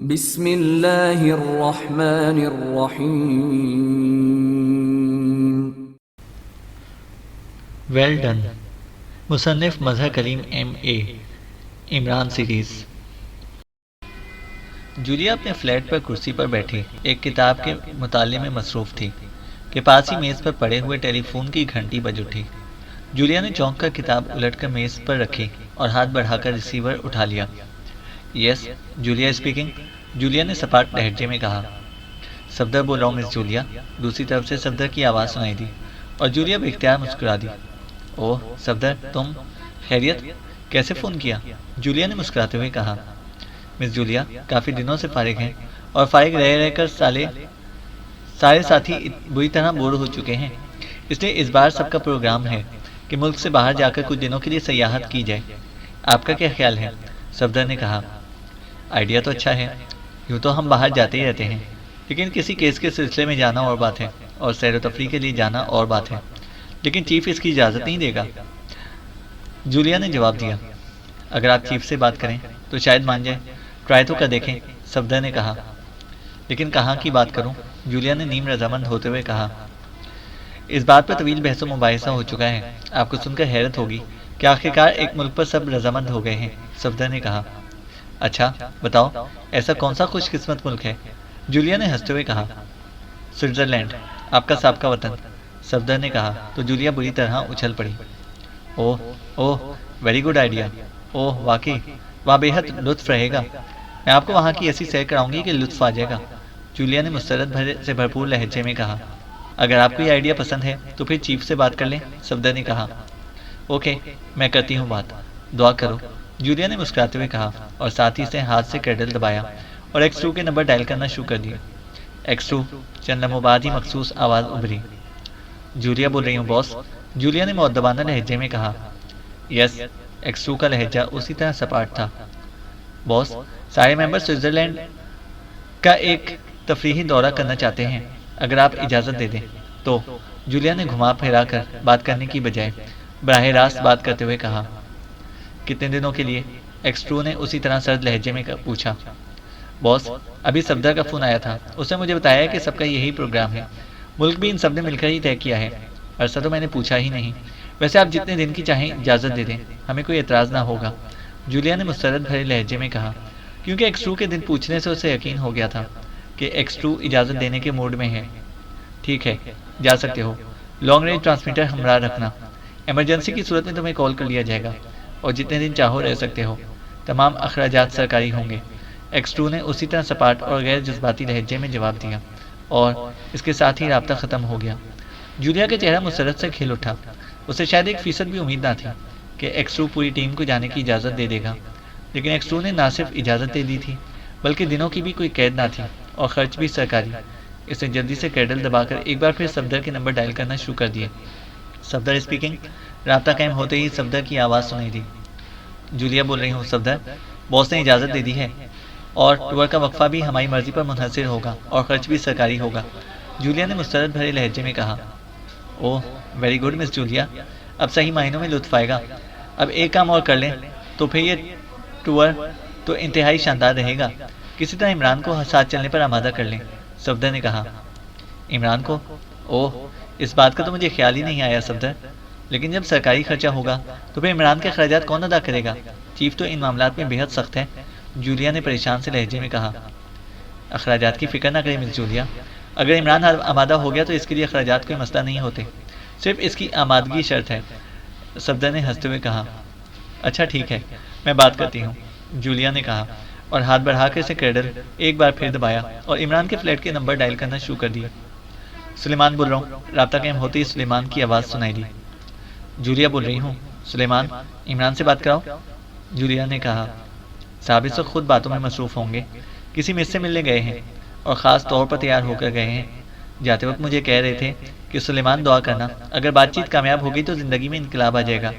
بسم اللہ الرحمن الرحیم۔ Well done. مصنف Mazhar Kareem M.A، Imran series. Julia اپنے فلیٹ پر کرسی پر بیٹھی ایک کتاب کے مطالعے میں مصروف تھی کہ پاس ہی میز پر پڑے ہوئے ٹیلی فون کی گھنٹی بج اٹھی۔ جولیا نے چونک کر کتاب الٹ کر میز پر رکھی اور ہاتھ بڑھا کر ریسیور اٹھا لیا۔ یس، جولیا اسپیکنگ، جولیا نے سپاٹ لہجے میں کہا۔ صفدر بول رہا ہوں مس جولیا، دوسری طرف سے صفدر کی آواز سنائی دی اور جولیا بے اختیار مسکرا دی۔ اوہ صفدر، تم خیریت؟ کیسے فون کیا؟ جولیا نے مسکراتے ہوئے کہا۔ مس جولیا کافی دنوں سے فارغ ہیں اور فارغ رہ کر سارے ساتھی بری طرح بور ہو چکے ہیں، اس لیے اس بار سب کا پروگرام ہے کہ ملک سے باہر جا کر کچھ دنوں کے لیے سیاحت کی جائے۔ آپ کا کیا خیال ہے؟ صفدر نے کہا۔ آئیڈیا تو اچھا ہے، یوں تو ہم باہر جاتے ہی رہتے ہیں، لیکن کسی کیس کے سلسلے میں جانا اور بات ہے اور سیر و تفریح کے لیے جانا اور بات ہے، لیکن چیف اس کی اجازت نہیں دے گا۔ جولیا نے جواب دیا۔ اگر آپ چیف سے بات کریں تو شاید مان جائے، ٹرائی تو کر دیکھیں، صفدر نے کہا۔ لیکن کہاں کی بات کروں؟ جولیا نے نیم رضامند ہوتے ہوئے کہا۔ اس بات پر طویل بحث و مباحثہ ہو چکا ہے، آپ کو سن کر حیرت ہوگی کہ آخرکار ایک ملک پر سب رضامند ہو گئے ہیں، صفدر نے کہا۔ اچھا بتاؤ، ایسا کون سا خوش قسمت ملک ہے؟ جولیا نے ہنستے ہوئے کہا۔ سوئٹزرلینڈ، آپ کا سابقہ وطن، صفدر نے کہا تو جولیا بری طرح اچھل پڑی۔ اوہ اوہ، ویری گڈ آئیڈیا۔ اوہ واقعی، وہاں بے حد لطف رہے گا، میں آپ کو وہاں کی ایسی سیر کراؤں گی کہ لطف آ جائے گا، جولیا نے مسرت سے بھرپور لہجے میں کہا۔ اگر آپ کو یہ آئیڈیا پسند ہے تو پھر چیف سے بات کر لیں، صفدر نے کہا۔ اوکے، میں کرتی ہوں بات، دعا کرو، جولیا نے مسکراتے ہوئے کہا اور ساتھ ہی سے ہاتھ سے کیڈل دبایا اور X2 کے نمبر ڈائل کرنا شروع کر دیا۔ X2، چند لمحوں بعد ہی مخصوص آواز ابھری۔ جولیا بول رہی ہوں باس، جولیا نے مؤدبانہ لہجے میں کہا۔ یس، X2 کا لہجہ اسی طرح سپاٹ تھا۔ باس، سارے ممبر سوئٹزرلینڈ کا ایک تفریحی دورہ کرنا چاہتے ہیں، اگر آپ اجازت دے دیں تو، جولیا نے گھما پھرا کر بات کرنے کی بجائے براہ راست بات کرتے ہوئے کہا۔ کتنے دنوں کے لیے؟ X2 نے اسی طرح سرد لہجے میں پوچھا۔ باس، ابھی صفدر کا فون آیا تھا، اس نے مجھے بتایا کہ سب کا یہی پروگرام ہے، ملک بھی ان سب نے مل کر ہی طے کیا ہے، عرصہ تو میں نے پوچھا ہی نہیں، ویسے آپ جتنے دن کی چاہیں اجازت دے دیں، ہمیں کوئی اعتراض نہ ہوگا، جولیا نے مسرت بھرے لہجے میں کہا، کیونکہ X2 کے دن پوچھنے سے اسے یقین ہو گیا تھا کہ X2 اجازت دینے کے موڈ میں ہے۔ ٹھیک ہے، جا سکتے ہو، لانگ رینج ٹرانسمیٹر ہمراہ رکھنا، ایمرجنسی کی صورت میں تمہیں کال کر لیا جائے گا، اور جتنے دن چاہو رہ سکتے ہو، تمام اخراجات سرکاری ہوں گے۔ X2 نے اسی طرح سپاٹ اور غیر جذباتی لہجے میں جواب دیا اور اس کے ساتھ ہی رابطہ ختم ہو گیا۔ جولیا کا چہرہ مسرت سے کھل اٹھا، اسے شاید 1% بھی امید نہ تھی کہ X2 پوری ٹیم کو جانے کی اجازت دے دے گا، لیکن X2 نے نہ صرف اجازت دے دی تھی بلکہ دنوں کی بھی کوئی قید نہ تھی اور خرچ بھی سرکاری۔ اس نے جلدی سے کیڈل دبا کر ایک بار پھر صفدر کے نمبر ڈائل کرنا شروع کر دیے۔ صفدر اسپیکنگ، رابطہ قائم ہوتے ہی صفدر کی آواز سنائی دی۔ جولیا بول رہی ہوں صفدر، باس نے اجازت دے دی ہے اور ٹور کا وقفہ بھی ہماری مرضی پر منحصر ہوگا اور خرچ بھی سرکاری ہوگا، جولیا نے مسرت بھرے لہجے میں کہا۔ اوہ ویری گڈ مس جولیا، اب صحیح معنوں میں لطف آئے گا، اب ایک کام اور کر لیں تو پھر یہ ٹور تو انتہائی شاندار رہے گا، کسی طرح عمران کو ساتھ چلنے پر آمادہ کر لیں، صفدر نے کہا۔ عمران کو؟ اوہ، اس بات کا تو مجھے خیال ہی نہیں آیا صفدر، لیکن جب سرکاری خرچہ ہوگا تو پھر عمران کے اخراجات کون ادا کرے گا؟ چیف تو ان معاملات میں بے حد سخت ہے، جولیا نے پریشان سے لہجے میں کہا۔ اخراجات کی فکر نہ کریں مس جولیا، اگر عمران آمادہ ہو گیا تو اس کے لیے اخراجات کوئی مسئلہ نہیں ہوتے، صرف اس کی آمادگی شرط ہے، صفدر نے ہنستے ہوئے کہا۔ اچھا ٹھیک ہے، میں بات کرتی ہوں، جولیا نے کہا اور ہاتھ بڑھا کر اسے کیڈل ایک بار پھر دبایا اور عمران کے فلیٹ کے نمبر ڈائل کرنا شروع کر دیا۔ سلیمان بول رہا ہوں، رابطہ قائم ہوتے ہی سلیمان کی آواز سنائی دی۔ جولیا بول رہی ہوں، سلیمان، عمران سے بات کراؤ، جولیا نے کہا۔ صاحب اس وقت خود باتوں میں مصروف ہوں گے، کسی مس سے ملنے گئے ہیں اور خاص طور پر تیار ہو کر گئے ہیں، جاتے وقت مجھے کہہ رہے تھے کہ سلیمان دعا کرنا، اگر بات چیت کامیاب ہو گئی تو زندگی میں انقلاب آ جائے گا،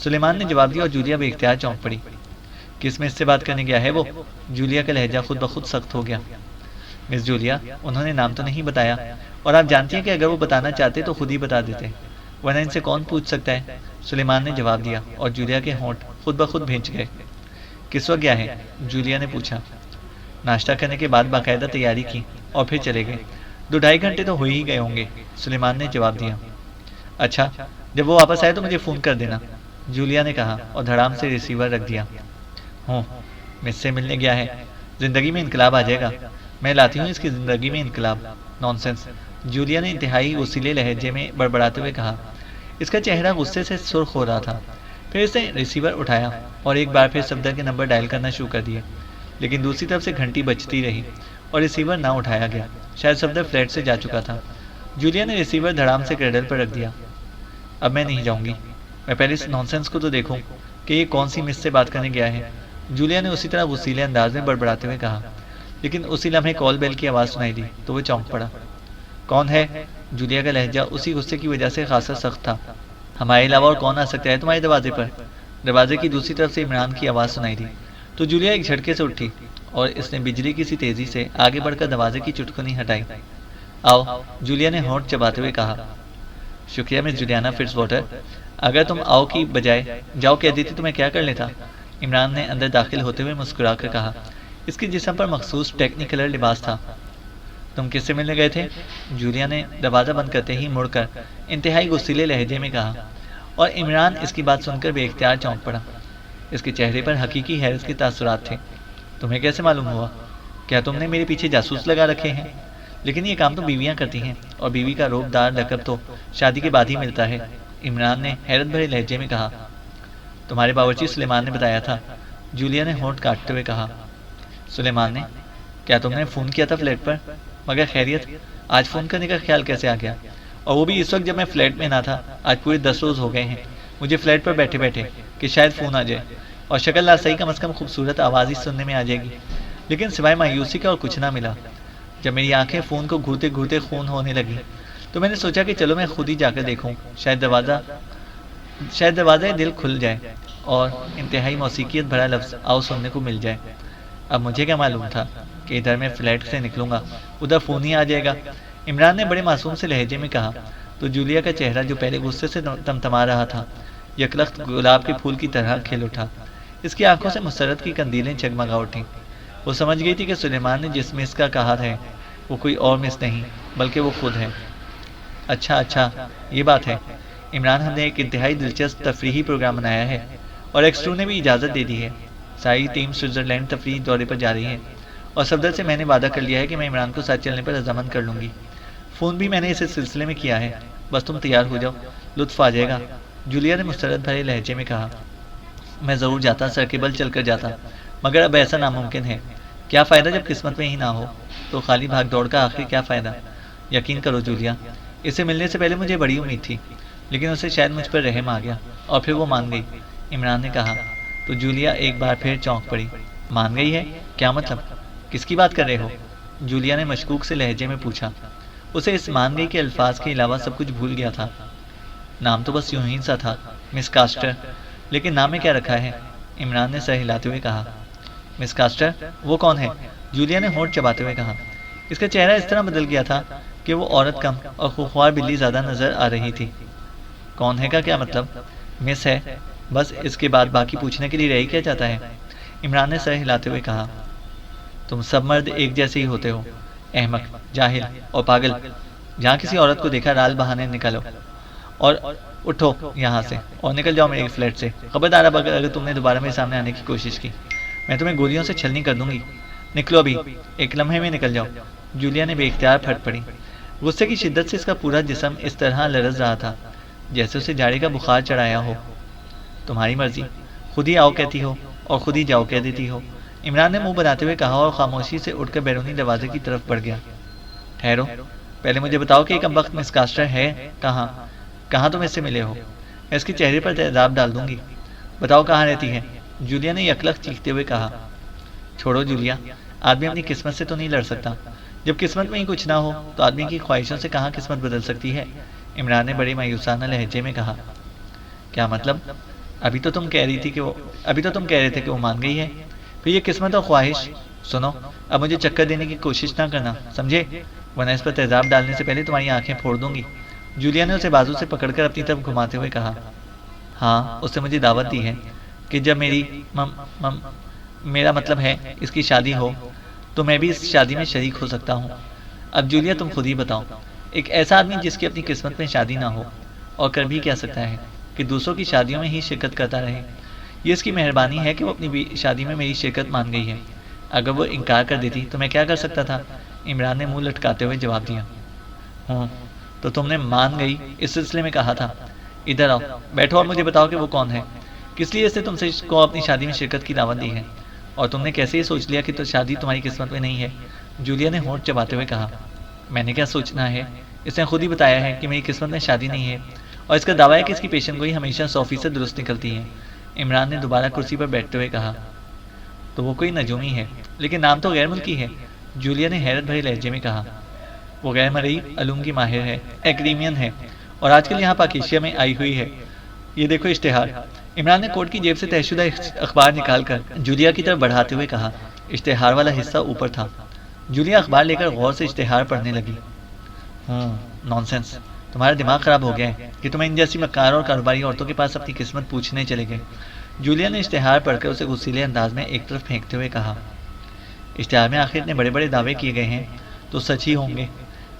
سلیمان نے جواب دیا اور جولیا بے اختیار چونک پڑی۔ کس مس سے بات کرنے گیا ہے وہ؟ جولیا کا لہجہ خود بخود سخت ہو گیا۔ مس جولیا، انہوں نے نام تو نہیں بتایا، اور آپ جانتی ہیں کہ اگر وہ بتانا چاہتے تو خود ہی بتا دیتے، ورنہ ان سے کون پوچھ سکتا ہے، سلیمان نے جواب دیا اور جولیا کے ہونٹ خود بخود بھینچ گئے۔ کس وقت گیا ہے؟ جولیا نے پوچھا۔ ناشتہ کرنے کے بعد باقاعدہ تیاری کی اور پھر چلے گئے۔ 2-2.5 گھنٹے تو ہو ہی گئے ہوں گے، سلیمان نے جواب دیا۔ اچھا، جب وہ واپس آئے تو مجھے فون کر دینا، جولیا نے کہا اور دھڑام سے ریسیور رکھ دیا۔ ہوں، مجھ سے ملنے گیا ہے، زندگی میں انقلاب آ جائے گا، میں لاتی ہوں اس کی زندگی میں انقلاب۔ نانسنس، جولیا نے انتہائی غصیلے لہجے میں بڑبڑاتے ہوئے کہا۔ اس کا چہرہ غصے سے سرخ ہو رہا تھا۔ پھر اس نے ریسیور اٹھایا اور ایک بار پھر صفدر کے نمبر ڈائل کرنا شروع کر دیے، لیکن دوسری طرف سے گھنٹی بجتی رہی اور ریسیور نہ اٹھایا گیا۔ شاید صفدر فلیٹ سے جا چکا تھا۔ جولیا نے ریسیور دھڑام سے کریڈل پر رکھ دیا۔ اب میں نہیں جاؤں گی، میں پہلے اس نانسنس کو تو دیکھوں کہ یہ کون سی مس سے بات کرنے گیا ہے، جولیا نے اسی طرح غصیلے انداز میں بڑبڑاتے ہوئے کہا۔ لیکن اسی لمحے کال بیل کی آواز سنائی دی تو وہ چونک پڑا۔ کون ہے؟ جولیا کا لہجہ اسی غصے کی وجہ سے خاصا سخت تھا۔ ہمارے علاوہ اور کون آ سکتا ہے تمہارے دروازے پر؟ دروازے کی دوسری طرف سے عمران کی آواز سنائی دی تو جولیا ایک جھٹکے سے اٹھی اور اس نے بجلی کی سی تیزی سے آگے بڑھ کر دروازے کی چٹکنی ہٹائی۔ آؤ، جولیا نے ہونٹ چباتے ہوئے کہا۔ شکریہ مس جولیانا فرٹز واٹر، اگر تم آؤ کی بجائے جاؤ کہہ دیتی تو میں کیا کر لیتا، عمران نے اندر داخل ہوتے ہوئے مسکرا کر کہا۔ اس کے جسم پر مخصوص ٹیکنیکلر لباس تھا۔ تم کس سے ملنے گئے تھے؟ جولیا نے دروازہ بند کرتے ہی مڑ کر انتہائی غصیلے لہجے میں کہا، اور عمران اس کی بات سن کر بے اختیار چونک پڑا۔ اس کے چہرے پر حقیقی حیرت کے تاثرات تھے۔ تمہیں کیسے معلوم ہوا؟ کیا تم نے میرے پیچھے جاسوس لگا رکھے ہیں؟ لیکن یہ کام تو بیویاں کرتی ہیں، اور بیوی کا روب دار لقب تو شادی کے بعد ہی ملتا ہے، عمران نے حیرت بھرے لہجے میں کہا۔ تمہارے باورچی سلیمان نے بتایا تھا، جولیا نے ہونٹ کاٹتے ہوئے کہا۔ سلیمان نے؟ کیا تم نے فون کیا تھا فلیٹ پر؟ مگر خیریت، آج فون کرنے کا خیال کیسے آ گیا؟ اور وہ بھی اس وقت جب میں فلیٹ میں نہ تھا۔ آج پورے 10 روز ہو گئے ہیں مجھے فلیٹ پر بیٹھے بیٹھے کہ شاید فون آ جائے، اور شکل لا صحیح کم از کم خوبصورت آواز ہی سننے میں آ جائے گی، لیکن سوائے مایوسی کا اور کچھ نہ ملا۔ جب میری آنکھیں فون کو گھورتے گھورتے خون ہونے لگی تو میں نے سوچا کہ چلو میں خود ہی جا کر دیکھوں، شاید دروازہ دل کھل جائے اور انتہائی موسیقیت بھرا لفظ آؤ سننے کو مل جائے۔ اب مجھے کیا معلوم تھا کہ ادھر میں فلیٹ سے نکلوں گا ادھر فون ہی آ جائے گا، عمران نے بڑے معصوم سے لہجے میں کہا تو جولیا کا چہرہ جو پہلے غصے سے تمتما رہا تھا یکلخت گلاب کے پھول کی طرح کھل اٹھا۔ اس کی آنکھوں سے مسرت کی کندیلیں جگمگا اٹھیں۔ وہ سمجھ گئی تھی کہ سلیمان نے جس مس کا کہا ہے وہ کوئی اور مس نہیں بلکہ وہ خود ہے۔ اچھا یہ بات ہے عمران، ہم نے ایک انتہائی دلچسپ تفریحی پروگرام بنایا ہے اور ایکسٹرو نے بھی اجازت دے دی ہے۔ ساری ٹیم سوئٹزرلینڈ تفریحی دورے پر جا رہی ہے اور صفدر سے میں نے وعدہ کر لیا ہے کہ میں عمران کو ساتھ چلنے پر رضامند کر لوں گی۔ فون بھی میں نے اس سلسلے میں کیا ہے، بس تم تیار ہو جاؤ، لطف آ جائے گا، جولیا نے مسرت بھرے لہجے میں کہا۔ میں ضرور جاتا، سرکیبل چل کر جاتا، مگر اب ایسا ناممکن ہے۔ کیا فائدہ جب قسمت میں ہی نہ ہو تو خالی بھاگ دوڑ کا آخر کیا فائدہ؟ یقین کرو جولیا، اسے ملنے سے پہلے مجھے بڑی امید تھی، لیکن اسے شاید مجھ پر رحم آ گیا اور پھر وہ مان گئی، عمران نے کہا تو جولیا ایک بار پھر چونک پڑی۔ مان گئی ہے؟ کیا مطلب؟ کس کی بات کر رہے ہو؟ جولیا نے مشکوک سے لہجے میں پوچھا۔ اسے اس مان گئی کے الفاظ کے علاوہ سب کچھ بھول گیا تھا۔ نام تو بس یوں ہی سا تھا، مس کاسٹر، لیکن نام میں کیا رکھا ہے؟ عمران نے سر ہلاتے ہوئے کہا۔ مس کاسٹر؟ وہ کون ہے؟ جولیا نے ہونٹ چباتے ہوئے کہا۔ اس کا چہرہ اس طرح بدل گیا تھا کہ وہ عورت کم اور خوخوار بلی زیادہ نظر آ رہی تھی۔ کون ہے کا کیا مطلب؟ مس ہے، بس اس کے بعد باقی پوچھنے کے لیے رہ ہی کیا جاتا ہے؟ عمران نے سر ہلاتے ہوئے کہا۔ تم سب مرد ایک جیسے ہی ہوتے ہو، احمق، جاہل اور پاگل۔ جہاں کسی عورت کو دیکھا رال بہانے نکلو اور اٹھو یہاں سے اور نکل جاؤ میرے فلیٹ سے۔ خبردار اب اگر تم نے دوبارہ میرے سامنے آنے کی کوشش کی میں تمہیں گولیوں سے چھلنی کر دوں گی۔ نکلو ابھی، ایک لمحے میں نکل جاؤ۔ جولیا نے بے اختیار پھٹ پڑی۔ غصے کی شدت سے اس کا پورا جسم اس طرح لرز رہا تھا جیسے اسے جاڑے کا بخار چڑھایا ہو۔ تمہاری مرضی، خود ہی آؤ کہتی ہو اور خود ہی جاؤ کہہ دیتی ہو، عمران نے منہ بناتے ہوئے کہا اور خاموشی سے اٹھ کر بیرونی دروازے کی طرف بڑھ گیا۔ ٹھہرو، پہلے مجھے بتاؤ کہ کم وقت مس کاسٹر ہے کہاں تم اس سے ملے ہو؟ میں اس کے چہرے پر تیزاب ڈال دوں گی۔ بتاؤ کہاں رہتی ہے؟ جولیا نے یکلخت چیختے ہوئے کہا۔ چھوڑو جولیا، آدمی اپنی قسمت سے تو نہیں لڑ سکتا، جب قسمت میں ہی کچھ نہ ہو تو آدمی کی خواہشوں سے کہاں قسمت بدل سکتی ہے، عمران نے بڑے مایوسانہ لہجے میں کہا۔ کیا مطلب؟ ابھی تو تم کہہ رہے تھے کہ وہ مان گئی ہے، پھر یہ قسمت اور خواہش۔ سنو، اب مجھے چکر دینے کی کوشش نہ کرنا، سمجھے، ورنہ اس پر تیزاب ڈالنے سے پہلے تمہاری آنکھیں پھوڑ دوں گی، جولیا نے اسے بازو سے پکڑ کر اپنی طرف گھماتے ہوئے کہا۔ ہاں، اس نے مجھے دعوت دی ہے کہ جب میرا مطلب ہے اس کی شادی ہو تو میں بھی اس شادی میں شریک ہو سکتا ہوں۔ اب جولیا تم خود ہی بتاؤ، ایک ایسا آدمی جس کی اپنی قسمت میں شادی نہ ہو اور کر بھی کیا سکتا ہے کہ دوسروں کی شادیوں میں ہی شرکت کرتا رہے؟ یہ اس کی مہربانی ہے کہ وہ اپنی شادی میں میری شرکت مان گئی ہے، اگر وہ انکار کر دیتی تو میں کیا کر سکتا تھا؟ عمران نے منہ لٹکاتے ہوئے جواب دیا۔ تو تم نے مان گئی اس سلسلے میں کہا تھا۔ ادھر آؤ، بیٹھو اور مجھے بتاؤ کہ وہ کون ہے، کس لیے اس نے تم سے کو اپنی شادی میں شرکت کی دعوت دی ہے، اور تم نے کیسے یہ سوچ لیا کہ تو شادی تمہاری قسمت میں نہیں ہے؟ جولیا نے ہونٹ چباتے ہوئے کہا۔ میں نے کیا سوچنا ہے، اس نے خود ہی بتایا ہے کہ میری قسمت میں شادی نہیں ہے، اور اس کا دعویٰ ہے کہ اس کی پیشن گوئی ہمیشہ 100% درست نکلتی ہے۔ عمران نے دوبارہ کرسی پر بیٹھتے ہوئے کہا۔ تو وہ کوئی نجومی ہے، لیکن نام تو غیر ملکی ہے، جولیا نے حیرت بھرے لہجے میں کہا۔ وہ غیر مرئی علوم کی ماہر ہے، ایکڈیمین ہے، اور آج کل یہاں پاکیشیا میں آئی ہوئی ہے۔ یہ دیکھو اشتہار۔ عمران نے کوٹ کی جیب سے طے شدہ اخبار نکال کر جولیا کی طرف بڑھاتے ہوئے کہا۔ اشتہار والا حصہ اوپر تھا۔ جولیا اخبار لے کر غور سے اشتہار پڑھنے لگی۔ نانسنس، تمہارا دماغ خراب ہو گیا ہے کہ تم ان جیسی مکار اور کاروباری عورتوں کے پاس اپنی قسمت پوچھنے چلے گئے۔ جولیا نے اشتہار پڑھ کر اسے غصیلے انداز میں ایک طرف پھینکتے ہوئے کہا۔ اشتہار میں آخر اتنے بڑے بڑے دعوے کیے گئے ہیں تو سچ ہی ہوں گے۔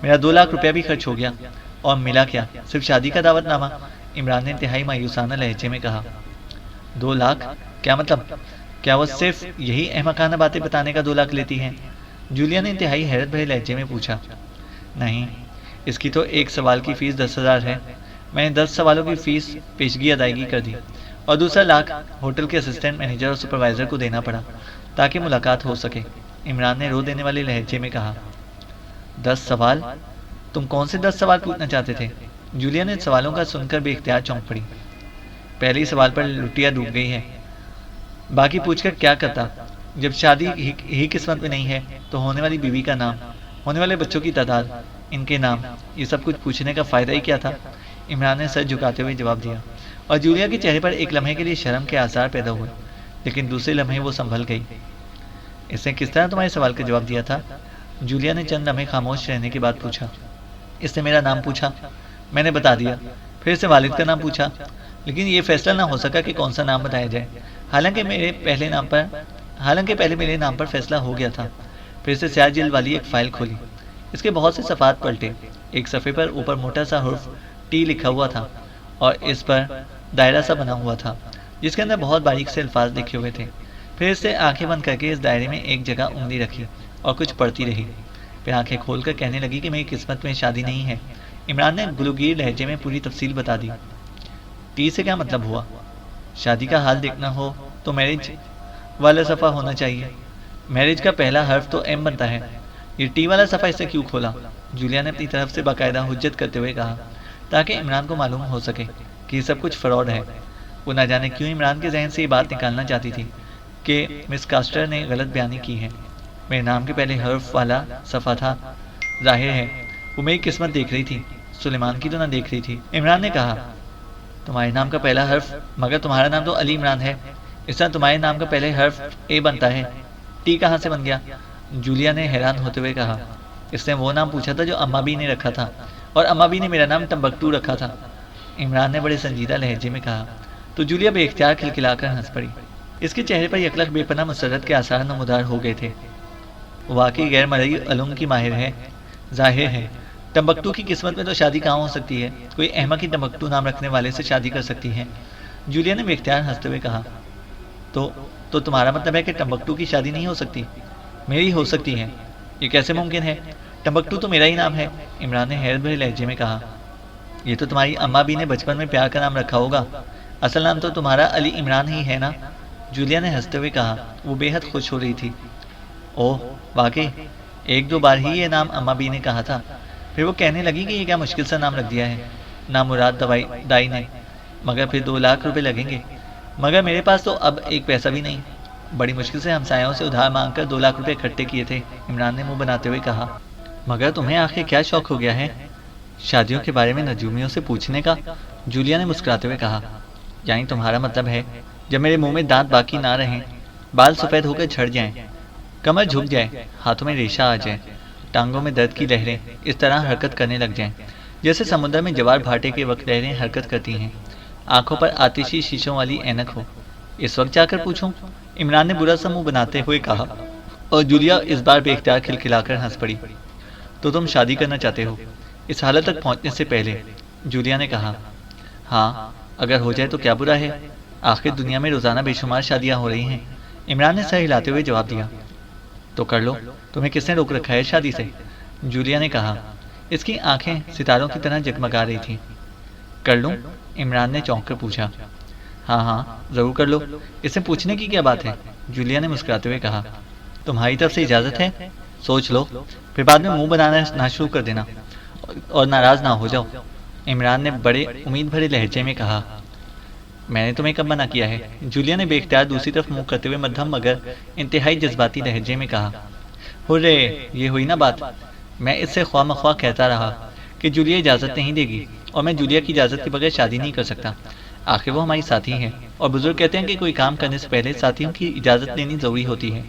میرا 2 لاکھ روپیہ بھی خرچ ہو گیا، اور ملا کیا؟ صرف شادی کا دعوت نامہ، عمران نے انتہائی مایوسانہ لہجے میں کہا۔ 2 لاکھ؟ کیا مطلب؟ کیا وہ صرف یہی احمقانہ باتیں بتانے کا 2 لاکھ لیتی ہیں؟ جولیا نے انتہائی حیرت بھرے لہجے میں پوچھا۔ نہیں، اس کی تو ایک سوال کی فیس 10,000 ہے، میں نے 10 سوالوں کی فیس پیشگی ادائیگی کر دی، اور دوسرا لاکھ ہوٹل کے اسسٹنٹ مینیجر اور سپروائزر کو دینا پڑا تاکہ ملاقات ہو سکے، عمران نے رو دینے والے لہجے میں کہا۔ 10 سوال؟ تم کون سے 10 سوال پوچھنا چاہتے تھے؟ جولیا نے سوالوں کا سن کر بے اختیار چونک پڑی۔ پہلے سوال پر لٹیا ڈوب گئی ہے، باقی پوچھ کر کیا کرتا؟ جب شادی ہی قسمت میں نہیں ہے تو ہونے والی بیوی کا نام، ہونے والے بچوں کی تعداد، ان کے نام، یہ سب کچھ پوچھنے کا فائدہ ہی کیا تھا؟ عمران نے سر جھکاتے ہوئے جواب دیا، اور جولیا کے چہرے پر ایک لمحے کے لیے شرم کے آثار پیدا ہوئے، لیکن دوسرے لمحے وہ سنبھل گئی۔ اس نے کس طرح تمہارے سوال کا جواب دیا تھا؟ جولیا نے چند لمحے خاموش رہنے کے بعد پوچھا۔ اس نے میرا نام پوچھا، میں نے بتا دیا، پھر اس نے والد کا نام پوچھا، لیکن یہ فیصلہ نہ ہو سکا کہ کون سا نام بتایا جائے، حالانکہ پہلے میرے نام پر فیصلہ ہو گیا تھا۔ پھر سے سیاہ جلد والی ایک فائل کھولی، اس کے بہت سے صفحات پلٹے، ایک صفحے پر اوپر موٹا سا حرف ٹی لکھا ہوا تھا، اور اس پر دائرہ سا بنا ہوا تھا جس کے اندر بہت باریک سے الفاظ لکھے ہوئے تھے۔ پھر اس سے آنکھیں بند کر کے اس دائرے میں ایک جگہ انگلی رکھی اور کچھ پڑھتی رہی، پھر آنکھیں کھول کر کہنے لگی کہ میری قسمت میں شادی نہیں ہے۔ عمران نے گلوگیر لہجے میں پوری تفصیل بتا دی۔ ٹی سے کیا مطلب ہوا؟ شادی کا حال دیکھنا ہو تو میرج والا صفحہ ہونا چاہیے، میرج کا پہلا حرف تو ایم بنتا ہے، یہ ٹی والا صفحہ اسے کیوں کھولا؟ جولیا نے اپنی طرف سے باقاعدہ حجت کرتے ہوئے کہا، تاکہ عمران کو معلوم ہو سکے کہ یہ سب کچھ فراڈ ہے۔ وہ نہ جانے کیوں عمران کے ذہن سے یہ بات نکالنا چاہتی تھی کہ مس کاسٹر نے غلط بیانی کی ہے۔ میرے نام کے پہلے حرف والا صفحہ تھا، ظاہر ہے وہ میری قسمت دیکھ رہی تھی، سلیمان کی تو نہ دیکھ رہی تھی۔ عمران نے کہا، تمہارے نام کا پہلا حرف، مگر تمہارا نام تو علی عمران ہے، اس طرح تمہارے نام کا پہلے حرف اے بنتا ہے، ٹی کہاں سے بن گیا؟ جولیا نے حیران ہوتے ہوئے کہا۔ اس نے وہ نام پوچھا تھا جو اماں بی نے رکھا تھا، اور اماں بی نے میرا نام ٹمبکٹو رکھا تھا، عمران نے بڑے سنجیدہ لہجے میں کہا۔ تو جولیا بے اختیار کھلکھلا کر ہنس پڑی، اس کے چہرے پر یکلخ بے پناہ مسرت کے آثار نمودار ہو گئے تھے۔ واقعی غیر مرئی علوم کی ماہر ہے، ظاہر ہے ٹمبکٹو کی قسمت میں تو شادی کہاں ہو سکتی ہے، کوئی احمق ہی ٹمبکٹو نام رکھنے والے سے شادی کر سکتی ہے، جولیا نے بے اختیار ہنستے ہوئے کہا۔ تو تمہارا مطلب ہے کہ ٹمبکٹو کی شادی نہیں ہو سکتی؟ میری ہو سکتی ہے، یہ کیسے ممکن ہے؟ ٹمبکٹو تو میرا ہی نام ہے، عمران نے حیرت بھرے لہجے میں کہا۔ یہ تو تمہاری اماں بی نے بچپن میں پیار کا نام رکھا ہوگا، اصل نام تو تمہارا علی عمران ہی ہے نا؟ جولیا نے ہنستے ہوئے کہا، وہ بے حد خوش ہو رہی تھی۔ اوہ واقعی 1-2 بار ہی یہ نام اماں بی نے کہا تھا، پھر وہ کہنے لگی کہ یہ کیا مشکل سا نام رکھ دیا ہے نامراد دائی نے، مگر پھر 2 لاکھ روپے لگیں گے، مگر میرے پاس تو اب ایک پیسہ بھی نہیں، بڑی مشکل سے ہمسایوں سے ادھار مانگ کر 2 لاکھ روپے اکٹھے کیے تھے، عمران نے منہ بناتے ہوئے کہا۔ مگر تمہیں آخر کیا شوق ہو گیا ہے شادیوں کے بارے میں نجومیوں سے پوچھنے کا؟ جولیا نے مسکراتے ہوئے کہا۔ یعنی تمہارا مطلب ہے جب میرے منہ میں دانت باقی نہ رہیں، بال سفید ہو کر جھڑ جائیں، کمر جھک جائے، ہاتھوں میں ریشہ آ جائے، ٹانگوں میں درد کی لہریں اس طرح حرکت کرنے لگ جائیں جیسے سمندر میں جوار بھاٹے کے وقت لہریں حرکت کرتی ہیں، آنکھوں پر آتشی شیشوں والی اینک ہو، اس وقت جا کر پوچھوں؟ عمران نے برا سا منہ بناتے ہوئے کہا۔ اور جولیا اس بار بے اختیار کھلکھلا کر ہنس پڑی۔ تو تم شادی کرنا چاہتے ہو؟ اس حالت تک پہنچنے سے پہلے جولیا نے کہا۔ ہاں، اگر ہو جائے تو کیا برا ہے، آخر دنیا میں روزانہ بے شمار شادیاں ہو رہی ہیں، عمران نے سر ہلاتے ہوئے جواب دیا۔ تو کر لو، تمہیں کس نے روک رکھا ہے شادی سے؟ جولیا نے کہا۔ اس کی آنکھیں ستاروں کی طرح جگمگا رہی تھیں۔ کر لوں؟ عمران نے چونک کر پوچھا۔ ہاں ہاں ضرور کر لو، اس میں پوچھنے کی کیا بات ہے، جولیا نے مسکراتے ہوئے کہا۔ تمہاری طرف سے اجازت ہے؟ سوچ لو، پھر بعد میں منہ بنانا نہ شروع کر دینا اور ناراض نہ ہو جاؤ، عمران نے بڑے امید بھرے لہجے میں کہا۔ میں نے تمہیں کب منع کیا ہے، جولیا نے بے اختیار دوسری طرف منہ کرتے ہوئے مدھم مگر انتہائی جذباتی لہجے میں کہا۔ ہرے، یہ ہوئی نا بات، میں اس سے خواہ مخواہ کہتا رہا کہ جولیا اجازت نہیں دے گی، اور میں جولیا کی اجازت کے بغیر شادی نہیں کر سکتا، آخر وہ ہماری ساتھی ہے، اور بزرگ کہتے ہیں کہ کوئی کام کرنے سے پہلے ساتھیوں کی اجازت لینی ضروری ہوتی ہے۔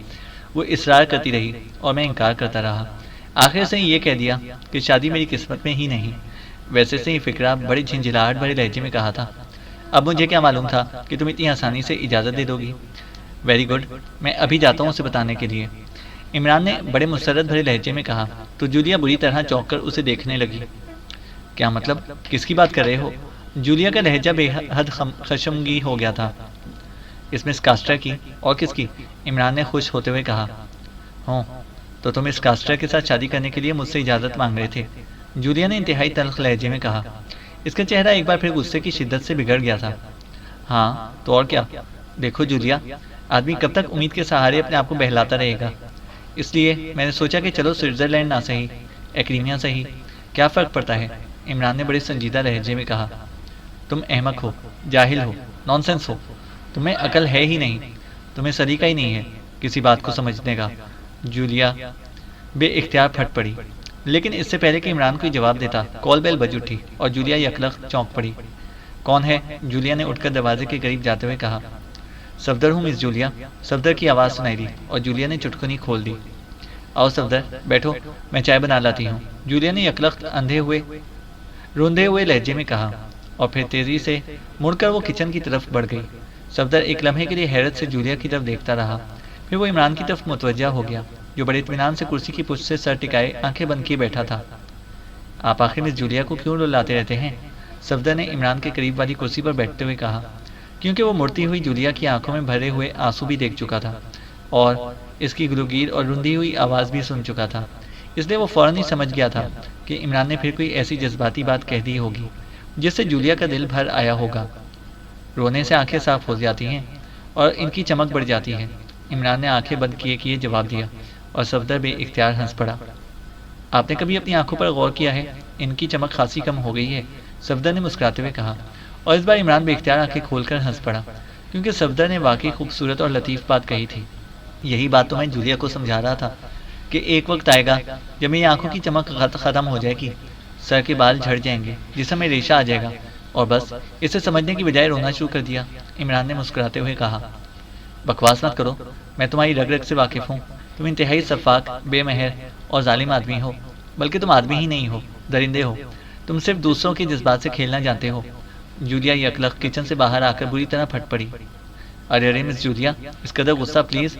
وہ اصرار کرتی رہی اور میں انکار کرتا رہا، آخر سے یہ کہہ دیا کہ شادی میری قسمت میں ہی نہیں۔ ویسے سے یہ فکرہ بڑی جھنجھلاہٹ بھرے لہجے میں کہا تھا۔ اب مجھے کیا معلوم تھا کہ تم اتنی آسانی سے اجازت دے دو گی۔ ویری گڈ، میں ابھی جاتا ہوں اسے بتانے کے لیے، عمران نے بڑے مسرت بھرے لہجے میں کہا تو جولیا بری طرح چونک کر اسے دیکھنے لگی۔ کیا مطلب، کس کی بات کر رہے ہو؟ جولیا کا لہجہ بے حد خشمگی ہو گیا تھا۔ اس مس کاسٹر کی، اور کس کی؟ عمران نے خوش ہوتے ہوئے کہا۔ ہوں، تو تم اس کاسٹر کے ساتھ شادی کرنے کے لیے مجھ سے اجازت مانگ رہے تھے، جولیا نے انتہائی تلخ لہجے میں کہا۔ اس کا چہرہ ایک بار پھر غصے کی شدت سے بگڑ گیا تھا۔ ہاں تو اور کیا، دیکھو جولیا، آدمی کب تک امید کے سہارے اپنے آپ کو بہلاتا رہے گا، اس لیے میں نے سوچا کہ چلو سوئٹزرلینڈ نہ صحیح، ایکریمیا صحیح، کیا فرق پڑتا ہے، عمران نے بڑے سنجیدہ لہجے میں کہا۔ تم احمق ہو، جاہل ہو، نانسنس ہو، تمہیں عقل ہے ہی نہیں، تمہیں سلیقہ ہی نہیں ہے کسی بات کو سمجھنے کا، جولیا بے اختیار پھٹ پڑی۔ لیکن اس سے پہلے کہ عمران کوئی جواب دیتا، کال بیل بج اٹھی اور جولیا یکلخت چونک پڑی۔ کون ہے، جولیا نے اٹھ کر دروازے کے قریب جاتے ہوئے کہا۔ صفدر ہوں مس جولیا، صفدر کی آواز سنائی دی اور جولیا نے چٹکنی کھول دی۔ آؤ صفدر، بیٹھو، میں چائے بنا لاتی ہوں، جولیا نے یکلخت روندے ہوئے لہجے میں کہا، اور پھر تیزی سے مڑ کر وہ کچن کی طرف بڑھ گئی۔ صفدر ایک لمحے کے لیے حیرت سے جولیا کی طرف دیکھتا رہا، پھر وہ عمران کی طرف متوجہ ہو گیا جو بڑے اطمینان سے کرسی کی پشت سے سر ٹکائے آنکھیں بند کیے بیٹھا تھا۔ آپ آخر مس جولیا کو کیوں رلاتے رہتے ہیں، صفدر نے عمران کے قریب والی کرسی پر بیٹھتے ہوئے کہا، کیونکہ وہ مڑتی ہوئی جولیا کی آنکھوں میں بھرے ہوئے آنسو بھی دیکھ چکا تھا اور اس کی گلوگیر اور رندی ہوئی آواز بھی سن چکا تھا، اس لیے وہ فوراً ہی سمجھ گیا تھا کہ عمران نے پھر کوئی ایسی جذباتی بات کہہ دی ہوگی جس سے جولیا کا دل بھر آیا ہوگا۔ رونے سے آنکھیں صاف ہو جاتی ہیں اور ان کی چمک بڑھ جاتی ہے، عمران نے آنکھیں بند کیے جواب دیا اور صفدر بے اختیار ہنس پڑا۔ آپ نے کبھی اپنی آنکھوں پر غور کیا ہے، ان کی چمک خاصی کم ہو گئی ہے، صفدر نے مسکراتے ہوئے کہا، اور اس بار عمران بے اختیار آنکھیں کھول کر ہنس پڑا، کیونکہ صفدر نے واقعی خوبصورت اور لطیف بات کہی تھی۔ یہی بات تو میں جولیا کو سمجھا رہا تھا کہ ایک وقت آئے گا جب میری آنکھوں کی چمک ختم ہو جائے گی، سر کے بال جھڑ جائیں گے، جسم میں ریشہ آ جائے گا، اور بس اسے سمجھنے کی بجائے رونا شروع کر دیا، عمران نے مسکراتے ہوئے کہا۔ بکواس مت کرو، میں تمہاری رگ رگ سے واقف ہوں، تم انتہائی شفاق، بے مہر اور ظالم آدمی ہو، بلکہ تم آدمی ہی نہیں ہو، درندے ہو، تم صرف دوسروں کے جذبات سے کھیلنا جانتے ہو۔ جولیا یکلخت کچن سے باہر آ کر بری طرح پھٹ پڑی۔ ارے مس جولیا، اس قدر غصہ پلیز،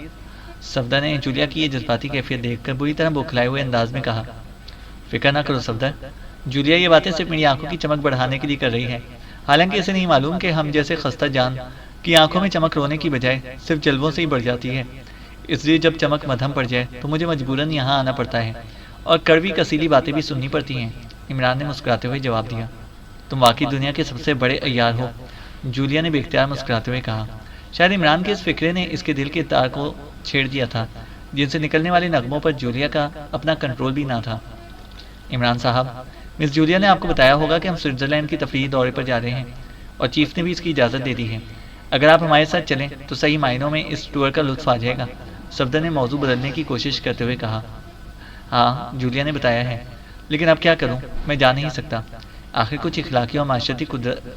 صفدر نے جولیا کی یہ جذباتی کیفیت دیکھ کر بری طرح بوکھلائے ہوئے انداز میں کہا۔ فکر نہ کرو صفدر، جولیا یہ باتیں صرف میری آنکھوں کی چمک بڑھانے کے لیے کر رہی ہے، حالانکہ اسے نہیں معلوم کہ ہم جیسے خستہ جان کی آنکھوں میں چمک رونے کی بجائے صرف جلووں سے ہی بڑھ جاتی ہے، اس لیے جب چمک مدھم پڑ جائے تو مجھے مجبوراً یہاں آنا پڑتا ہے اور کڑوی کسیلی باتیں بھی سننی پڑتی ہیں، عمران نے مسکراتے ہوئے جواب دیا۔ تم واقعی دنیا کے سب سے بڑے عیار ہو، جولیا نے بے اختیار مسکراتے ہوئے کہا۔ شاید عمران کے اس فکرے نے اس کے دل کے تار کو چھیڑ دیا تھا جن سے نکلنے والے نغموں پر جولیا کا اپنا کنٹرول بھی نہ تھا۔ عمران صاحب، مس جولیا نے آپ کو بتایا ہوگا کہ ہم سوئٹزرلینڈ کی تفریحی دورے پر جا رہے ہیں اور چیف نے بھی اس کی اجازت دے دی ہے، اگر آپ ہمارے ساتھ چلیں تو صحیح معنوں میں اس ٹور کا لطف آ جائے گا، صفدر نے موضوع بدلنے کی کوشش کرتے ہوئے کہا۔ ہاں، جولیا نے بتایا ہے، لیکن اب کیا کروں، میں جا نہیں سکتا، آخر کچھ اخلاقی اور معاشرتی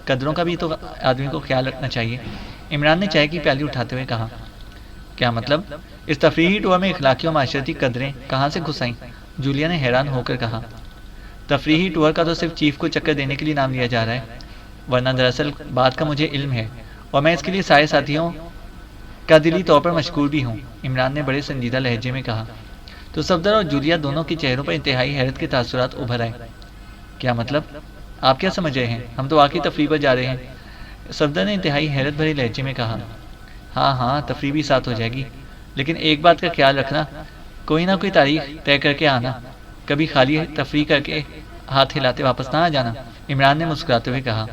قدروں کا بھی تو آدمی کو خیال رکھنا چاہیے، عمران نے چائے کی پیالی اٹھاتے ہوئے کہا۔ کیا مطلب، اس تفریحی ٹور میں اخلاقی اور معاشرتی قدریں کہاں سے گھس آئیں، جولیا نے حیران ہو کر کہا۔ تفریحی ٹور کا تو صرف چیف کو چکر دینے کے لیے نام لیا جا رہا ہے، ورنہ دراصل بات کا مجھے علم ہے اور میں اس کے لیے سارے ساتھیوں کا دلی طور پر مشکور بھی ہوں، عمران نے بڑے سنجیدہ لہجے میں کہا۔ تو صفدر اور جولیا دونوں کے چہروں پر انتہائی حیرت کے تاثرات ابھر آئے۔ کیا مطلب؟ آپ کیا سمجھ رہے ہیں؟ ہم تو واقعی تفریح پر جا رہے ہیں، صفدر نے انتہائی حیرت بھرے لہجے میں کہا۔ ہاں ہاں، تفریح بھی ساتھ ہو جائے گی، لیکن ایک بات کا خیال رکھنا، کوئی نہ کوئی تاریخ طے کر کے آنا، کبھی خالی تفریح کر کے ہاتھ ہلاتے واپس نہ آ جانا، عمران نے مسکراتے ہوئے کہا۔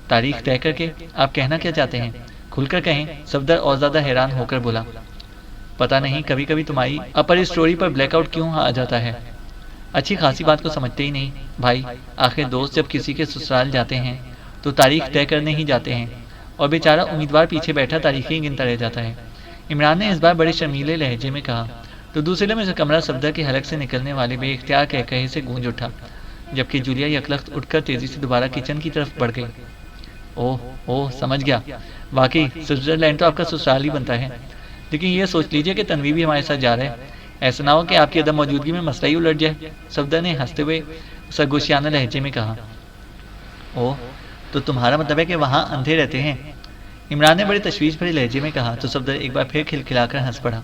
تاریخ طے کر کے؟ آپ کہنا کیا چاہتے ہیں؟ کھل کر کہیں، صفدر اور زیادہ حیران ہو کر بولا۔ پتہ نہیں کبھی کبھی تمہاری اپر اسٹوری پر بلیک آؤٹ کیوں آ جاتا ہے، اچھی خاصی بات کو سمجھتے ہی نہیں بھائی۔ آخر دوست جب کسی کے سسرال جاتے ہیں تو تاریخ طے کرنے ہی جاتے ہیں، اور بیچارہ امیدوار پیچھے بیٹھا تاریخیں گنتا رہ جاتا ہے، عمران نے اس بار بڑے شرمیلے لہجے میں کہا۔ تو دوسرے لمحے سے کمرہ صفدر کے حلق سے نکلنے والے بے اختیار کہے سے گونج اٹھا، جبکہ جولیا یکلخت اٹھ کر تیزی سے دوبارہ کچن کی طرف بڑھ گئی۔ اوہ سمجھ گیا، واقعی سوئٹزرلینڈ تو آپ کا سسرال ہی بنتا ہے، لیکن یہ سوچ لیجئے کہ تنوی بھی ہمارے ساتھ جا رہا ہے، ایسا نہ ہو کہ آپ کی عدم موجودگی میں مسئلہ ہی الٹ جائے، صفدر نے ہنستے ہوئے سرگوشیانہ لہجے میں کہا۔ تو تمہارا مطلب ہے کہ وہاں اندھے رہتے ہیں، عمران نے بڑے تشویش بھرے لہجے میں کہا۔ تو صفدر ایک بار پھر کھلکھلا کر ہنس پڑا،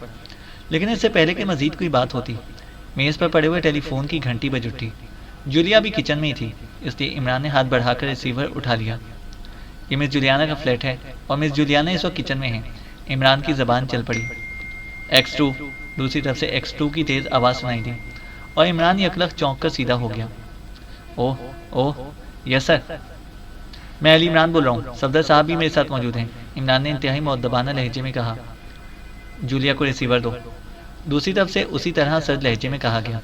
لیکن اس سے پہلے کہ مزید کوئی بات ہوتی، میز پر پڑے ہوئے ٹیلی فون کی گھنٹی بج اٹھی۔ جولیا بھی کچن میں ہی تھی، اس لیے عمران نے ہاتھ بڑھا کر ریسیور اٹھا لیا۔ یہ مس جولیانا کا فلیٹ ہے اور مس جولیانا اس وقت کچن میں ہیں، عمران کی زبان چل پڑی۔ X2، دوسری طرف سے X2 کی تیز آواز سنائی دی اور عمران یکلخت چونک کر سیدھا ہو گیا۔ اوہ یس سر، میں علی عمران بول رہا ہوں، صفدر صاحب بھی میرے ساتھ موجود ہیں، عمران نے انتہائی مؤدبانہ لہجے میں کہا۔ جولیا کو ریسیور دو، دوسری طرف سے اسی طرح سرد لہجے میں کہا گیا۔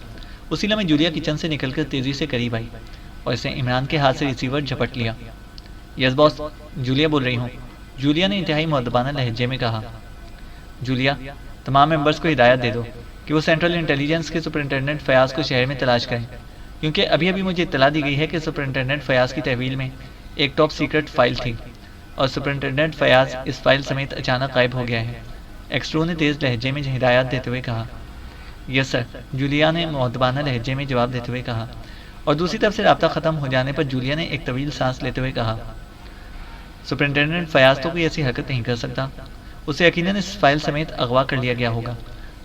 اسی لمحے جولیا کچن سے نکل کر تیزی سے قریب آئی اور اس نے عمران کے ہاتھ سے ریسیور جھپٹ لیا۔ یس باس، جولیا بول رہی ہوں، جولیا نے انتہائی مؤدبانہ لہجے میں کہا۔ جولیا، تمام ممبرس کو ہدایت دے دو کہ وہ سینٹرل انٹیلیجنس کے سپرنٹینڈنٹ فیاض کو شہر میں تلاش کریں، کیونکہ ابھی مجھے اطلاع دی گئی ہے کہ سپرنٹینڈنٹ فیاض کی تحویل میں ایک ٹاپ سیکرٹ فائل تھی اور سپرنٹینڈنٹ فیاض اس فائل سمیت اچانک غائب ہو گیا ہے، ایکسٹرو نے تیز لہجے میں ہدایات دیتے ہوئے کہا۔ یس سر، جولیا نے مؤدبانہ لہجے میں جواب دیتے ہوئے کہا، اور دوسری طرف سے رابطہ ختم ہو جانے پر جولیا نے ایک طویل سانس لیتے ہوئے کہا۔ سپرنٹینڈنٹ فیاض تو کوئی ایسی حرکت نہیں کر سکتا، اسے یقیناً اس فائل سمیت اغوا کر لیا گیا ہوگا،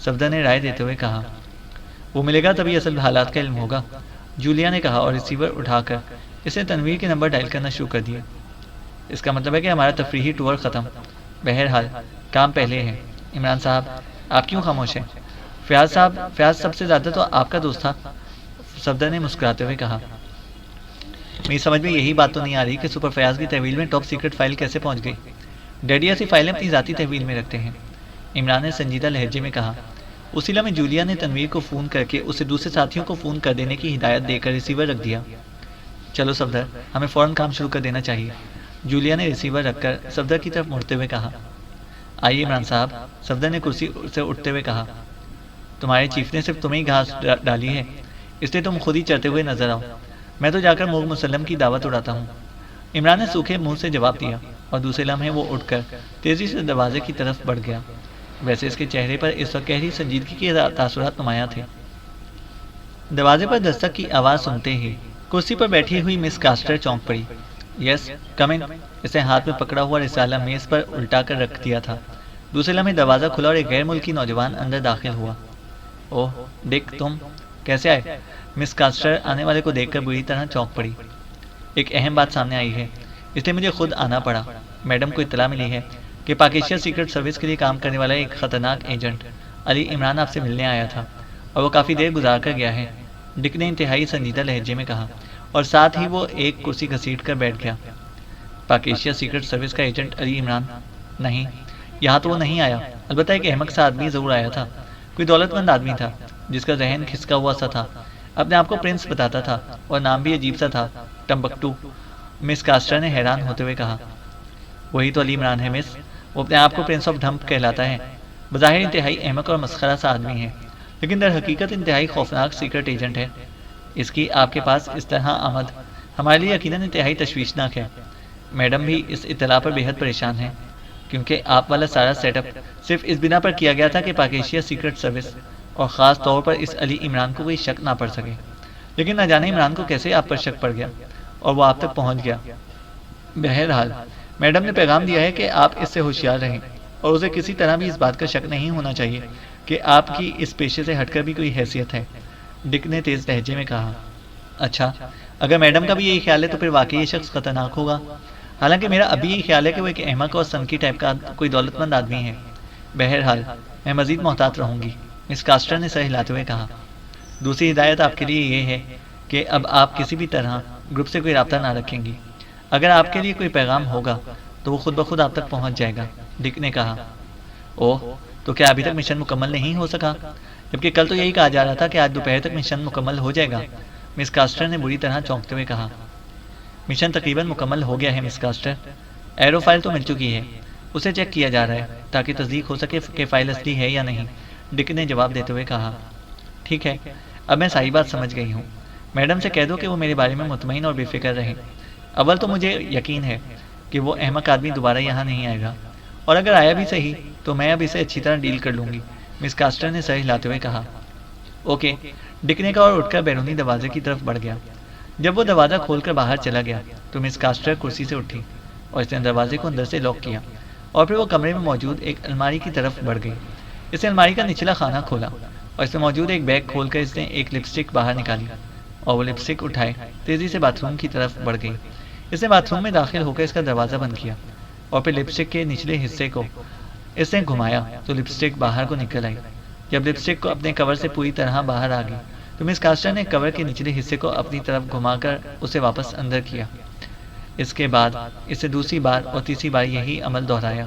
صفدر نے رائے دیتے ہوئے کہا۔ وہ ملے گا تبھی اصل حالات کا علم ہوگا، جولیا نے کہا، اور ریسیور اٹھا کر اس نے تنویر کے نمبر ڈائل کرنا شروع کر دیا۔ اس کا مطلب ہے کہ ہمارا تفریحی ٹور ختم، بہرحال کام پہلے ہے۔ عمران صاحب، آپ کیوں خاموش ہیں؟ فیاض سب سے زیادہ تو آپ کا دوست تھا، صفدر نے مسکراتے ہوئے کہا۔ میری سمجھ میں یہی بات تو نہیں آ رہی کہ سپر فیاض کی تحویل میں ٹاپ سیکرٹ فائل کیسے پہنچ گئی؟ ڈیڈی ایسی فائلیں اپنی ذاتی تحویل میں رکھتے ہیں، عمران نے سنجیدہ لہجے میں کہا۔ اسی لمحے جولیا نے تنویر کو فون کر کے اسے دوسرے ساتھیوں کو فون کر دینے کی ہدایت دے کر ریسیور رکھ دیا۔ چلو صفدر، ہمیں فوراً کام شروع کر دینا چاہیے، جولیا نے ریسیور رکھ کر صفدر کی طرف مڑتے ہوئے کہا۔ آئیے عمران صاحب، صفدر نے کرسی سے اٹھتے ہوئے کہا۔ تمہارے چیف نے صرف تمہیں ہی گھاس ڈالی ہے، اس لیے تم خود ہی چڑھتے ہوئے نظر آؤ، میں تو جا کر مرغ مسلم کی دعوت اڑاتا ہوں، عمران نے سوکھے منہ سے جواب دیا، اور دوسرے لمحے وہ اٹھ کر تیزی سے دروازے کی طرف بڑھ گیا۔ ویسے اس کے چہرے پر اس وقت گہری سنجیدگی کے تاثرات نمایاں تھے۔ دروازے پر دستک کی آواز سنتے ہی کرسی پر بیٹھی ہوئی مس کاسٹر چونک پڑی۔ یس کم ان، اسے ہاتھ میں پکڑا ہوا رسالہ میز پر الٹا کر رکھ دیا تھا۔ دوسرے لمحے دروازہ کھلا اور ایک غیر ملکی نوجوان اندر داخل ہوا۔ اوہ ڈک، تم کیسے آئے؟ مس کاسٹر آنے والے کو دیکھ کر بری طرح چونک پڑی۔ ایک اہم بات سامنے آئی ہے، اس لیے مجھے خود آنا پڑا۔ میڈم کو اطلاع ملی ہے کہ پاک ایشیا سیکرٹ سروس کے لیے کام کرنے والا ایک خطرناک ایجنٹ علی عمران آپ سے ملنے آیا تھا، اور وہ کافی دیر گزار کر گیا ہے، ڈک نے انتہائی سنجیدہ لہجے میں کہا، اور ساتھ ہی وہ ایک کرسی گھسیٹ کر بیٹھ گیا۔ پاک ایشیا سیکرٹ سروس کا ایجنٹ علی عمران؟ نہیں، یہاں تو وہ نہیں آیا، البتہ ایک احمق سا آدمی ضرور آیا تھا، کوئی دولت مند آدمی تھا جس کا ذہن کھسکا ہوا سا تھا، اپنے آپ کو پرنس بتاتا تھا اور نام بھی عجیب سا تھا، ٹمبکٹو، مس کاسٹر نے حیران ہوتے ہوئے کہا۔ وہی تو علی عمران ہے مس، وہ اپنے آپ کو پرنس آف ڈھمپ کہلاتا ہے، بظاہر انتہائی احمق اور مسخرہ سا آدمی ہے، لیکن در حقیقت انتہائی خوفناک سیکرٹ ایجنٹ ہے۔ اس کی آپ کے پاس اس طرح آمد ہمارے لیے یقیناً انتہائی تشویشناک ہے۔ میڈم بھی اس اطلاع پر بے حد پریشان ہے، کیونکہ آپ والا سارا سیٹ اپ صرف اس بنا پر کیا گیا تھا کہ پاک ایشیا سیکرٹ سروس اور خاص طور پر اس علی عمران کو کوئی شک نہ پڑ سکے، لیکن نہ جانے عمران کو کیسے آپ پر شک پڑ گیا اور وہ آپ تک پہنچ گیا۔ بہرحال میڈم نے پیغام دیا ہے کہ آپ اس سے ہوشیار رہیں، اور اسے کسی طرح بھی اس بات کا شک نہیں ہونا چاہیے کہ آپ کی اس پیشے سے ہٹ کر بھی کوئی حیثیت ہے۔ ڈک نے تیز لہجے میں کہا۔ اچھا، اگر میڈم کا بھی یہی خیال ہے تو پھر واقعی یہ شخص خطرناک ہوگا۔ حالانکہ میرا ابھی یہی خیال ہے کہ وہ ایک احمق اور سنکی ٹائپ کا کوئی دولت مند آدمی ہے۔ بہرحال میں مزید محتاط رہوں گی، مس کاسٹر نے سر ہلاتے ہوئے کہا۔ دوسری ہدایت آپ کے لیے یہ ہے کہ اب آپ کسی بھی طرح گروپ سے کوئی رابطہ نہ رکھیں گی۔ اگر آپ کے لیے کوئی پیغام ہوگا تو وہ خود بخود آپ تک پہنچ جائے گا، ڈک نے کہا۔ اوہ، تو کیا ابھی تک مشن مکمل نہیں ہو سکا؟ جبکہ کل تو یہی کہا جا رہا تھا کہ آج دوپہر تک مشن مکمل ہو جائے گا، مس کاسٹر نے بری طرح چونکتے ہوئے کہا۔ مشن تقریباً مکمل ہو گیا ہے مس کاسٹر، ایرو فائل تو مل چکی ہے، اسے چیک کیا جا رہا ہے تاکہ تصدیق ہو سکے کہ فائل اصلی ہے یا نہیں، ڈک نے جواب دیتے ہوئے کہا۔ ٹھیک ہے، اب میں ساری بات سمجھ گئی ہوں۔ میڈم سے کہہ دو کہ وہ میرے بارے میں مطمئن اور بے فکر رہے۔ اول تو مجھے یقین ہے کہ وہ احمق آدمی دوبارہ یہاں نہیں آئے گا، اور اگر آیا بھی صحیح تو میں اب اسے اچھی طرح ڈیل کر لوں گی، مس کاسٹر نے سر ہلاتے ہوئے کہا۔ اوکے، ڈک نے کہا اور اٹھ کر بیرونی دروازے کی طرف بڑھ گیا۔ جب وہ دروازہ کھول کر باہر چلا گیا تو مس کاسٹر کرسی سے اٹھی اور اس نے دروازے کو اندر سے لاک کیا، اور پھر وہ کمرے میں موجود ایک الماری کی طرف بڑھ گئی۔ اس نے الماری کا نچلا خانہ کھولا اور اس میں موجود ایک بیگ کھول کر اس نے ایک لپسٹک باہر نکالی اور وہ لپسٹک اٹھائے تیزی سے باتھ روم کی طرف بڑھ گئی۔ اس نے باتھ روم میں داخل ہو کر اس کا دروازہ بند کیا اور پھر لپسٹک کے نچلے حصے کو اس نے گھمایا تو لپسٹک باہر کو نکل آئی۔ جب لپسٹک کو اپنے کور سے پوری طرح باہر آ گئی تو مس کاسٹر نے کور کے نچلے حصے کو اپنی طرف گھما کر اسے واپس اندر کیا۔ اس کے بعد اسے دوسری بار اور تیسری بار یہی عمل دہرایا،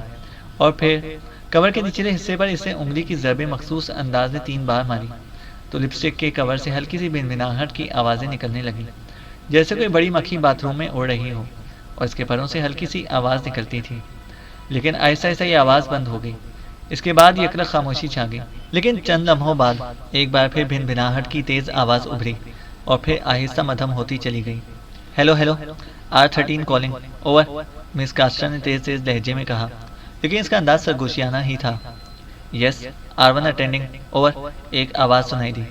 اور پھر کور کے نچلے حصے پر اس نے انگلی کی ضرب مخصوص انداز میں 3 بار ماری تو لپسٹک کے کور سے ہلکی سی بنبناہٹ کی آوازیں نکلنے لگیں، جیسے کوئی بڑی مکھی باتھ روم میں اڑ رہی ہو، اور اس کے پروں سے ہلکی سی آواز نکلتی تھی۔ لیکن آہستہ آہستہ یہ آواز بند ہو گئی۔ اس کے بعد یکلخ خاموشی چھا گئی، لیکن چند لمحوں بعد ایک بار پھر بھنبھناہٹ کی تیز آواز ابھری اور پھر آہستہ مدھم ہوتی چلی گئی۔ Hello hello, R13 calling, over, miss Castor نے تیز تیز لہجے میں کہا، لیکن اس کا انداز سرگوشیانہ ہی تھا۔ یس، R1 اٹینڈنگ، اوور، ایک آواز سنائی دی،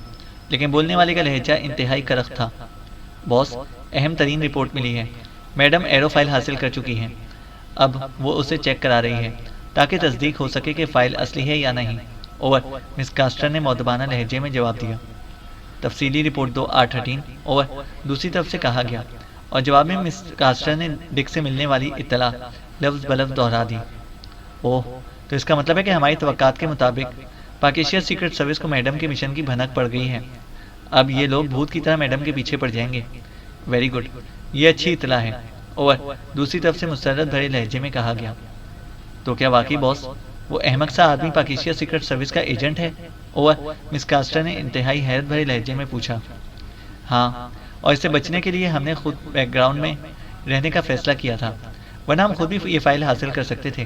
لیکن بولنے والے کا لہجہ انتہائی کرخت تھا۔ باس، اہم ترین رپورٹ ملی ہے، میڈم ایرو فائل حاصل کر چکی ہیں، اب وہ اسے چیک کرا رہی ہے تاکہ تصدیق ہو سکے کہ فائل اصلی ہے یا نہیں، اوور، مس کاسٹر نے مؤدبانہ لہجے میں جواب دیا۔ تفصیلی رپورٹ دو R13، اوور، دوسری طرف سے کہا گیا، اور جواب میں مس کاسٹر نے ڈک سے ملنے والی اطلاع لفظ بلفظ دہرا دی۔ اوہ، تو اس کا مطلب ہے کہ ہماری توقعات کے مطابق پاکستان سیکرٹ سروس کو میڈم کے مشن کی بھنک پڑ گئی ہے۔ اب یہ لوگ بھوت کی طرح میڈم کے پیچھے پڑ جائیں گے۔ ویری گڈ، یہ اچھی اطلاع ہے، اوور، دوسری طرف سے مسرت بھرے لہجے میں کہا گیا۔ تو کیا واقعی باس وہ احمق سا آدمی پاکستان سیکرٹ سروس کا ایجنٹ ہے؟ اوور، مس کاسٹر نے انتہائی حیرت بھرے لہجے میں پوچھا۔ ہاں، اور اس سے بچنے کے لیے ہم نے خود بیک گراؤنڈ میں رہنے کا فیصلہ کیا تھا، ورنہ ہم خود بھی یہ فائل حاصل کر سکتے تھے۔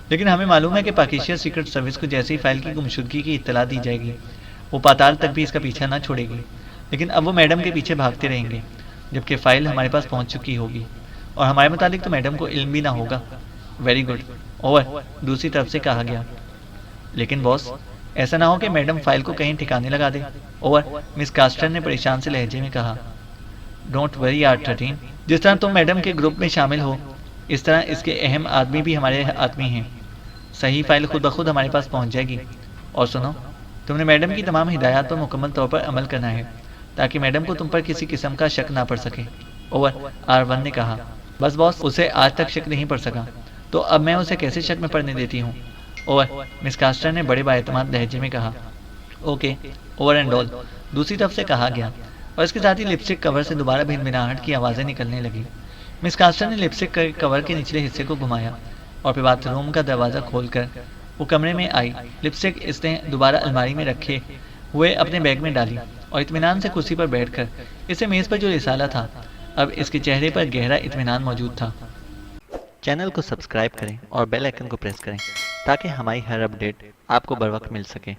لیکن ہمیں معلوم ہے کہ پاکستان سیکرٹ سروس کو جیسی فائل کی گمشدگی کی اطلاع دی جائے گی، وہ پاتال تک بھی اس کا پیچھا نہ چھوڑے گی۔ لیکن اب وہ میڈم کے پیچھے بھاگتے رہیں گے جبکہ فائل ہمارے پاس پہنچ چکی ہوگی، اور ہمارے متعلق تو میڈم کو علم بھی نہ ہوگا۔ ویری گڈ، اوور، دوسری طرف سے کہا گیا۔ لیکن باس، ایسا نہ ہو کہ میڈم فائل کو کہیں ٹھکانے لگا دے، اوور، مس کاسٹر نے پریشان سے لہجے میں کہا۔ ڈونٹ وری R13، جس طرح تم میڈم کے گروپ میں شامل ہو اس طرح اس کے اہم آدمی بھی ہمارے آدمی ہیں۔ صحیح فائل خود بخود ہمارے پاس پہنچ جائے گی۔ اور سنو، تم نے میڈم کی تمام ہدایات پر مکمل طور پر عمل کرنا ہے تاکہ میڈم کو تم پر کسی قسم کا شک نہ پڑ سکے، اوور، R1 نے کہا۔ بس باس، اسے آج تک شک نہیں پڑ سکا، تو اب میں اسے کیسے شک میں پڑنے دیتی ہوں، اوور، مس کاسٹر نے بڑے بااعتماد لہجے میں کہا۔ اوکے، اوور اینڈ آل، دوسری طرف سے کہا گیا، اور اس کے ساتھ ہی لپسٹک کور سے دوبارہ بھنبھناہٹ کی آوازیں نکلنے لگیں۔ مس کاسٹر نے لپسٹک کور کے نچلے حصے کو گھمایا اور پھر باتھ روم کا دروازہ کھول کر وہ کمرے میں آئی۔ لپسٹک اس نے دوبارہ الماری میں رکھے ہوئے اپنے بیگ میں ڈالی اور اطمینان سے کرسی پر بیٹھ کر اسے میز پر جو رسالہ تھا، اب اس کے چہرے پر گہرا اطمینان موجود تھا۔ چینل کو سبسکرائب کریں اور بیل آئیکن کو پریس کریں تاکہ ہماری ہر اپڈیٹ آپ کو بر وقت مل سکے۔